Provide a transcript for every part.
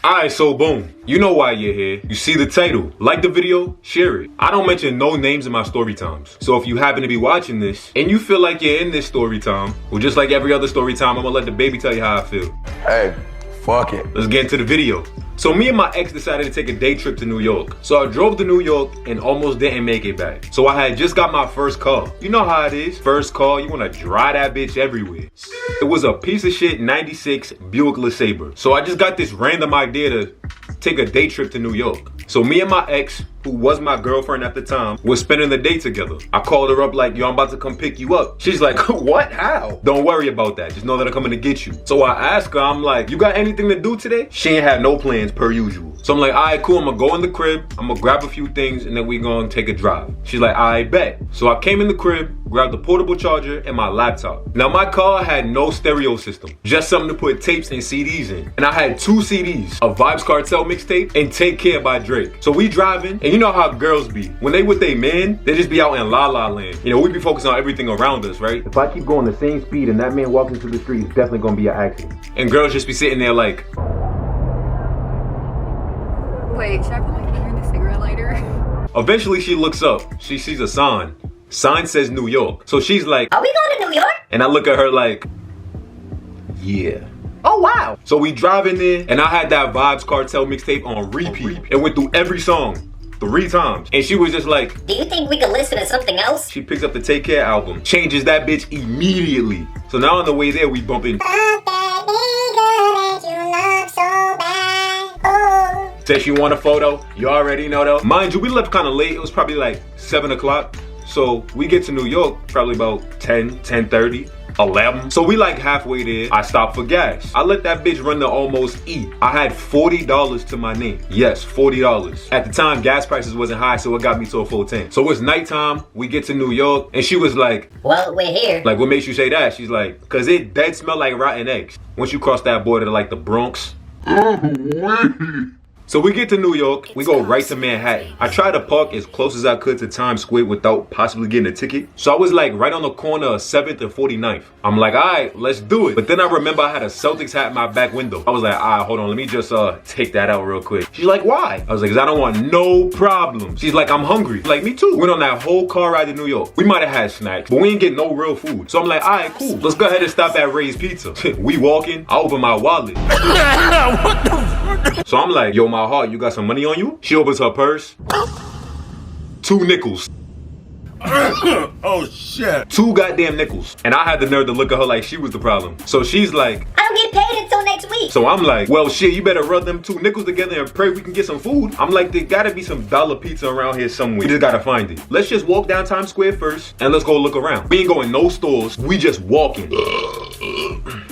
Alright, so boom. You know why you're here. You see the title. Like the video, share it. I don't mention no names in my story times. So if you happen to be watching this and you feel like you're in this story time, well, just like every other story time, I'm gonna let the baby tell you how I feel. Hey, fuck it. Let's get into the video. So me and my ex decided to take a day trip to New York. So I drove to New York and almost didn't make it back. So I had just got my first car. You know how it is. First car, you wanna drive that bitch everywhere. It was a piece of shit 96 Buick LeSabre. So I just got this random idea to take a day trip to New York. So me and my ex, who was my girlfriend at the time, was spending the day together. I called her up like, yo, I'm about to come pick you up. She's like, what? How? Don't worry about that. Just know that I'm coming to get you. So I asked her, I'm like, you got anything to do today? She ain't had no plans per usual. So I'm like, all right, cool. I'm gonna go in the crib. I'm gonna grab a few things and then we gonna take a drive. She's like, all right, bet. So I came in the crib, grabbed the portable charger and my laptop. Now my car had no stereo system, just something to put tapes and CDs in. And I had 2 CDs, a Vybz Kartel mixtape and Take Care by Drake. So we driving, and you know how girls be. When they with they men, they just be out in la la land. You know, we be focusing on everything around us, right? If I keep going the same speed and that man walking through the street, it's definitely gonna be an accident. And girls just be sitting there like, wait, should I put my finger in the cigarette lighter? Eventually she looks up, she sees a sign. Sign says New York. So she's like, are we going to New York? And I look at her like, yeah. Oh, wow. So we driving there, and I had that Vybz Kartel mixtape on repeat. And went through every song 3 times. And she was just like, do you think we could listen to something else? She picks up the Take Care album, changes that bitch immediately. So now on the way there, we bumping. Says she want a photo, you already know though. Mind you, we left kind of late. It was probably like 7 o'clock. So we get to New York probably about 10:30. 11. So we like halfway there. I stopped for gas. I let that bitch run to almost E. I had $40 to my name. Yes, $40. At the time, gas prices wasn't high, so it got me to a full tank. So it's nighttime. We get to New York, and she was like, well, we're here. Like, what makes you say that? She's like, cause it dead smell like rotten eggs. Once you cross that border to like the Bronx. So we get to New York, we go right to Manhattan. I tried to park as close as I could to Times Square without possibly getting a ticket. So I was like right on the corner of 7th and 49th. I'm like, all right, let's do it. But then I remember I had a Celtics hat in my back window. I was like, all right, hold on, let me just take that out real quick. She's like, why? I was like, cause I don't want no problems. She's like, I'm hungry. Like, me too. Went on that whole car ride to New York. We might have had snacks, but we ain't get no real food. So I'm like, all right, cool. Let's go ahead and stop at Ray's Pizza. We walking, I open my wallet. What the fuck? So I'm like, yo, my heart, you got some money on you? She opens her purse. 2 nickels. Oh shit. 2 goddamn nickels. And I had the nerve to look at her like she was the problem. So she's like, I don't get paid until next week. so I'm like, well shit, you better rub them 2 nickels together and pray we can get some food. I'm like, there gotta be some dollar pizza around here somewhere. We just gotta find it. Let's just walk down Times Square first and let's go look around. We ain't going no stores, we just walking.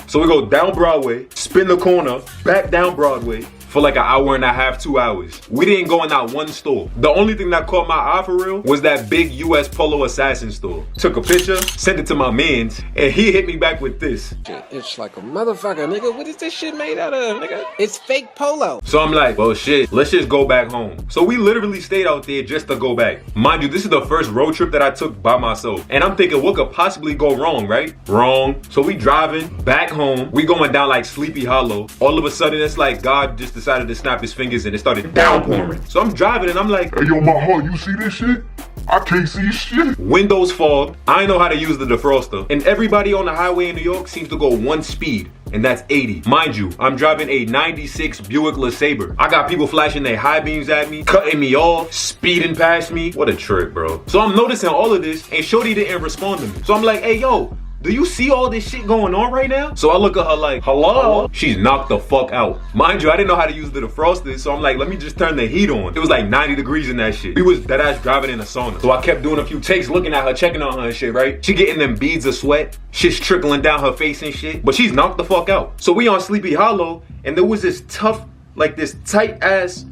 So we go down Broadway, spin the corner, back down Broadway, for like 1.5 to 2 hours. We didn't go in that one store. The only thing that caught my eye for real was that big US Polo Assassin store. Took a picture, sent it to my mans, and he hit me back with this. It's like a motherfucker, nigga. What is this shit made out of, nigga? It's fake polo. So I'm like, well shit, let's just go back home. So we literally stayed out there just to go back. Mind you, this is the first road trip that I took by myself. And I'm thinking, what could possibly go wrong, right? Wrong. So we driving back home. We going down like Sleepy Hollow. All of a sudden, it's like God just decided to snap his fingers and it started downpouring. So I'm driving and I'm like, Hey yo, my heart, you see this shit? I can't see shit. Windows fogged. I know how to use the defroster. And everybody on the highway in New York seems to go 1 speed. And that's 80. Mind you, I'm driving a 96 Buick LeSabre. I got people flashing their high beams at me, cutting me off, speeding past me. What a trip, bro. So I'm noticing all of this and Shorty didn't respond to me. So I'm like, hey, yo, do you see all this shit going on right now? So I look at her like, hello? She's knocked the fuck out. Mind you, I didn't know how to use the defroster, so I'm like, let me just turn the heat on. It was like 90 degrees in that shit. We was deadass driving in a sauna. So I kept doing a few takes, looking at her, checking on her and shit, right? She getting them beads of sweat, shit's trickling down her face and shit, but she's knocked the fuck out. So we on Sleepy Hollow, and there was this tough, like this tight ass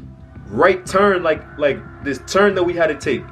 right turn, like this turn that we had to take.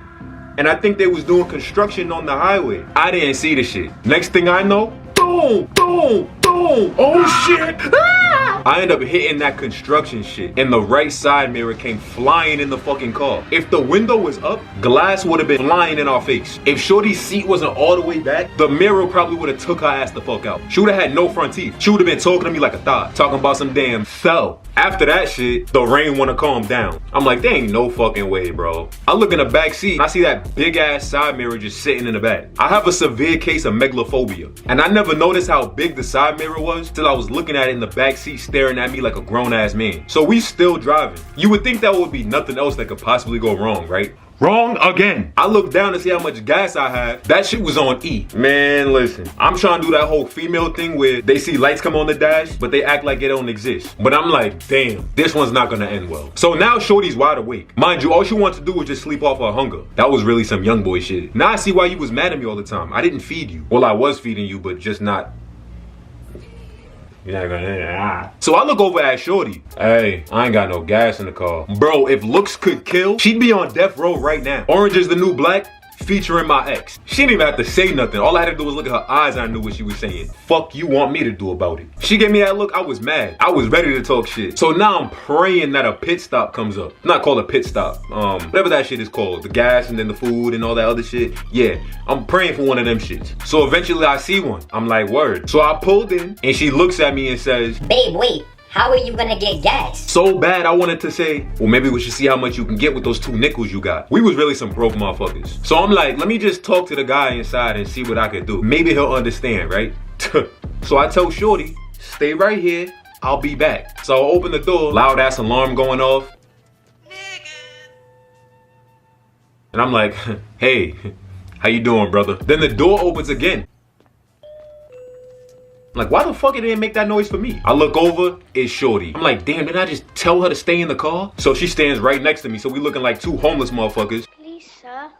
And I think they was doing construction on the highway. I didn't see the shit. Next thing I know, boom, boom, boom. Oh shit. Ah! I end up hitting that construction shit, and the right side mirror came flying in the fucking car. If the window was up, glass would have been flying in our face. If Shorty's seat wasn't all the way back, the mirror probably would have took her ass the fuck out. She would have had no front teeth. She would have been talking to me like a thot, talking about some damn so. After that shit, the rain wanna calm down. I'm like, there ain't no fucking way, bro. I look in the back seat, and I see that big ass side mirror just sitting in the back. I have a severe case of megalophobia, and I never noticed how big the side mirror was till I was looking at it in the back seat staring at me like a grown ass man. So we still driving. You would think that would be nothing else that could possibly go wrong, right? Wrong again. I looked down to see how much gas I had. That shit was on E. Man, listen. I'm trying to do that whole female thing where they see lights come on the dash, but they act like it don't exist. But I'm like, damn, this one's not gonna end well. So now Shorty's wide awake. Mind you, all she wants to do was just sleep off her hunger. That was really some young boy shit. Now I see why you was mad at me all the time. I didn't feed you. Well, I was feeding you, but just not. You're not gonna. So I look over at Shorty. Hey, I ain't got no gas in the car. Bro, if looks could kill, she'd be on death row right now. Orange is the New Black, featuring my ex. She didn't even have to say nothing. All I had to do was look at her eyes and I knew what she was saying. Fuck you want me to do about it? She gave me that look, I was mad. I was ready to talk shit. So now I'm praying that a pit stop comes up. Not called a pit stop. Whatever that shit is called. The gas and then the food and all that other shit. Yeah, I'm praying for one of them shits. So eventually I see one. I'm like, word. So I pulled in and she looks at me and says, Babe, wait. How are you gonna get gas? So bad I wanted to say, well, maybe we should see how much you can get with those 2 nickels you got. We was really some broke motherfuckers. So I'm like, let me just talk to the guy inside and see what I could do. Maybe he'll understand, right? So I tell Shorty, stay right here, I'll be back. So I open the door, loud ass alarm going off. And I'm like, hey, how you doing, brother? Then the door opens again. Like, why the fuck it didn't make that noise for me? I look over, it's Shorty. I'm like, damn, didn't I just tell her to stay in the car? So she stands right next to me, so we looking like 2 homeless motherfuckers. Please, sir,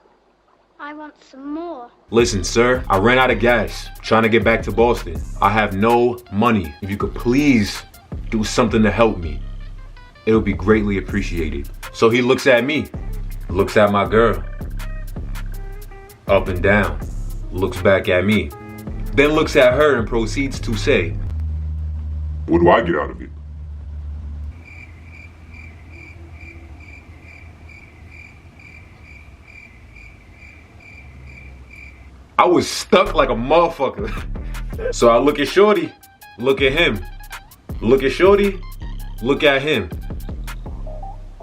I want some more. Listen, sir, I ran out of gas, trying to get back to Boston. I have no money. If you could please do something to help me, it would be greatly appreciated. So he looks at me, looks at my girl, up and down, looks back at me. Then looks at her and proceeds to say, What do I get out of it? I was stuck like a motherfucker. So I look at Shorty, look at him, look at Shorty, look at him.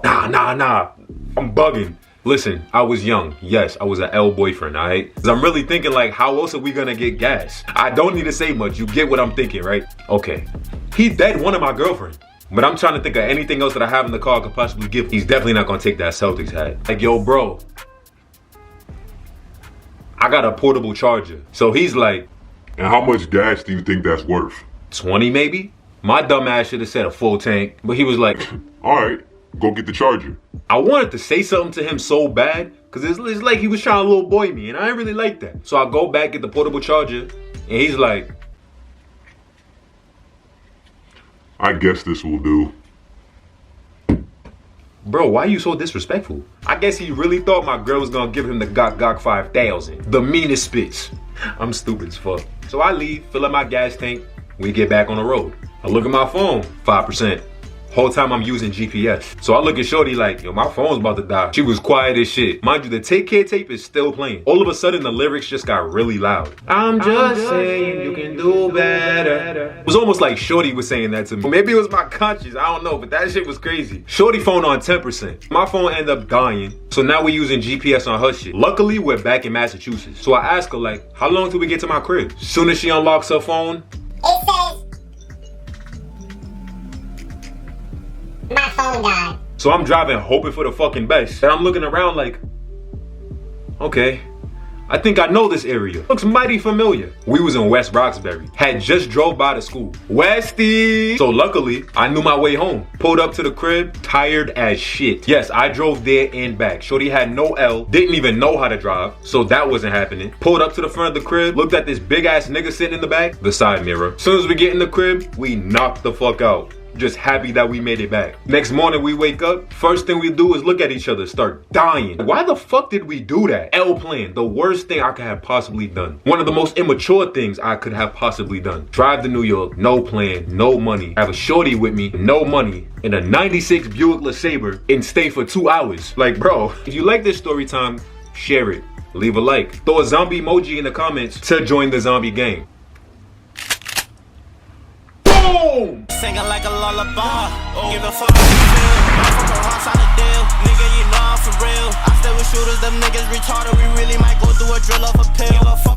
Nah, I'm bugging. Listen, I was young. Yes, I was an L boyfriend, alright? Cause I'm really thinking like, how else are we gonna get gas? I don't need to say much, you get what I'm thinking, right? Okay, he dead one of my girlfriend. But I'm trying to think of anything else that I have in the car I could possibly give. He's definitely not gonna take that Celtics hat. Like, yo, bro, I got a portable charger. So he's like, And how much gas do you think that's worth? 20 maybe? My dumb ass should have said a full tank, but he was like, Alright, go get the charger. I wanted to say something to him so bad, cause it's like he was trying to little boy me, and I didn't really like that. So I go back, get the portable charger, and he's like, I guess this will do. bro, why are you so disrespectful? I guess he really thought my girl was gonna give him the Gok 5000. The meanest spits. I'm stupid as fuck. So I leave, fill up my gas tank, we get back on the road. I look at my phone, 5%. Whole time I'm using GPS. So I look at Shorty like, yo, my phone's about to die. She was quiet as shit. Mind you, the Take Care tape is still playing. All of a sudden, the lyrics just got really loud. I'm just saying you can do better. It was almost like Shorty was saying that to me. Maybe it was my conscience, I don't know, but that shit was crazy. Shorty phone on 10%. My phone ended up dying. So now we're using GPS on her shit. Luckily, we're back in Massachusetts. So I ask her like, how long till we get to my crib? Soon as she unlocks her phone, It says, my phone died. so I'm driving hoping for the fucking best. And I'm looking around like, okay, I think I know this area. Looks mighty familiar. We was in West Roxbury. Had just drove by the school. Westy! So luckily, I knew my way home. Pulled up to the crib, tired as shit. Yes, I drove there and back. Shorty had no L, didn't even know how to drive, so that wasn't happening. Pulled up to the front of the crib, looked at this big ass nigga sitting in the back, the side mirror. As soon as we get in the crib, we knocked the fuck out. just happy that we made it back. Next morning we wake up, first thing we do is look at each other, start dying. Why the fuck did we do that? L plan, the worst thing I could have possibly done. One of the most immature things I could have possibly done. Drive to New York, no plan, no money. Have a shorty with me, no money, in a 96 Buick LeSabre, and stay for 2 hours. Like, bro, if you like this story time, share it. Leave a like. Throw a zombie emoji in the comments to join the zombie gang. Boom! Singing like a lullaby. Give a fuck how you feel. I'm from a rock solid deal. Nigga, you know I'm for real. I stay with shooters, them niggas retarded. We really might go through a drill off a pill. Give a fuck